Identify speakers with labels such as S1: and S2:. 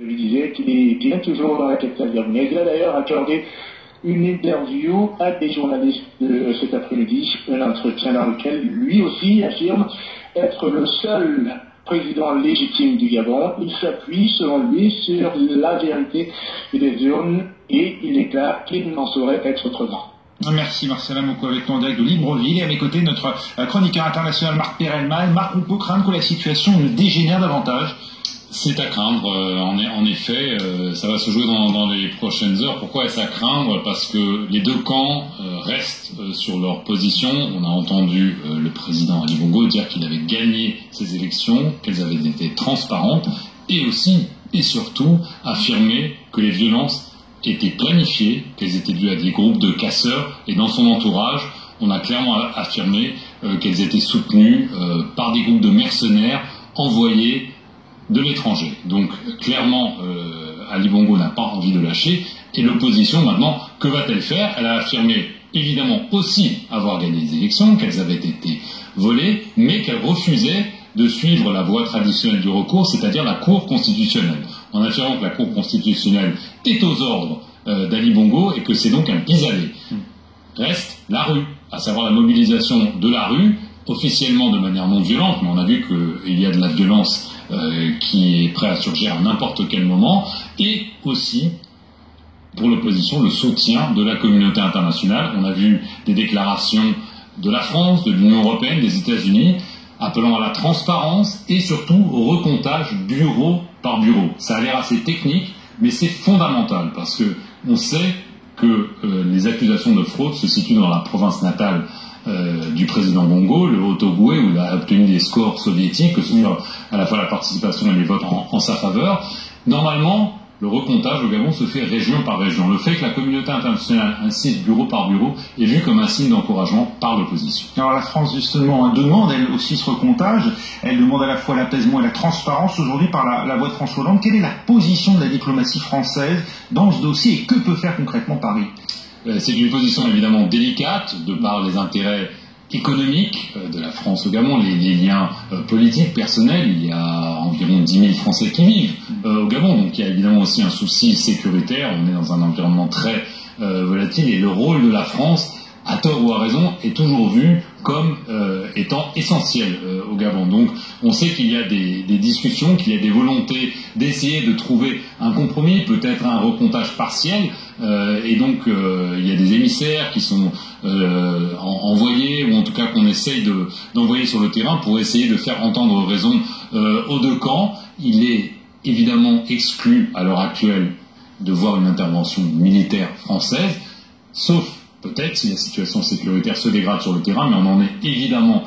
S1: Je lui disais qu'il est bien toujours dans la capitale gabonaise. Il a d'ailleurs accordé une interview à des journalistes cet après-midi, un entretien dans lequel lui aussi affirme être le seul président légitime du Gabon. Il s'appuie, selon lui, sur la vérité des urnes et il déclare qu'il n'en saurait être autrement.
S2: Merci Marcel Amoko avec nous en direct de Libreville et à mes côtés notre chroniqueur international Marc Perelman. Marc, on peut craindre que la situation ne dégénère davantage?
S3: C'est à craindre, en effet, ça va se jouer dans les prochaines heures. Pourquoi est-ce à craindre? Parce que les deux camps restent sur leur position. On a entendu le président Ali Bongo dire qu'il avait gagné ces élections, qu'elles avaient été transparentes, et aussi, et surtout, affirmer que les violences étaient planifiées, qu'elles étaient dues à des groupes de casseurs, et dans son entourage, on a clairement affirmé qu'elles étaient soutenues par des groupes de mercenaires envoyés de l'étranger. Donc clairement, Ali Bongo n'a pas envie de lâcher. Et l'opposition, maintenant, que va-t-elle faire? Elle a affirmé, évidemment, aussi avoir gagné les élections, qu'elles avaient été volées, mais qu'elle refusait de suivre la voie traditionnelle du recours, c'est-à-dire la Cour constitutionnelle, en affirmant que la Cour constitutionnelle est aux ordres d'Ali Bongo et que c'est donc un pis-aller. Reste la rue, à savoir la mobilisation de la rue, officiellement de manière non violente, mais on a vu qu'il y a de la violence qui est prêt à surgir à n'importe quel moment, et aussi pour l'opposition le soutien de la communauté internationale. On a vu des déclarations de la France, de l'Union européenne, des États-Unis, appelant à la transparence et surtout au recomptage bureau par bureau. Ça a l'air assez technique, mais c'est fondamental parce que on sait que les accusations de fraude se situent dans la province natale du président Bongo, le Haut-Ogooué, où il a obtenu des scores soviétiques, que ce soit à la fois la participation et les votes en sa faveur. Normalement, le recomptage au Gabon se fait région par région. Le fait que la communauté internationale insiste bureau par bureau est vu comme un signe d'encouragement par l'opposition.
S2: Alors la France, justement, demande elle aussi ce recomptage. Elle demande à la fois l'apaisement et la transparence aujourd'hui par la voix de François Hollande. Quelle est la position de la diplomatie française dans ce dossier et que peut faire concrètement Paris?
S3: C'est une position évidemment délicate de par les intérêts économiques de la France au Gabon, les liens politiques, personnels. Il y a environ 10 000 Français qui vivent au Gabon, donc il y a évidemment aussi un souci sécuritaire. On est dans un environnement très volatile et le rôle de la France, à tort ou à raison, est toujours vu comme étant essentiel au Gabon. Donc on sait qu'il y a des discussions, qu'il y a des volontés d'essayer de trouver un compromis, peut-être un recomptage partiel, et donc il y a des émissaires qui sont envoyés, ou en tout cas qu'on essaye d'envoyer sur le terrain pour essayer de faire entendre raison aux deux camps. Il est évidemment exclu à l'heure actuelle de voir une intervention militaire française, sauf peut-être si la situation sécuritaire se dégrade sur le terrain, mais on en est évidemment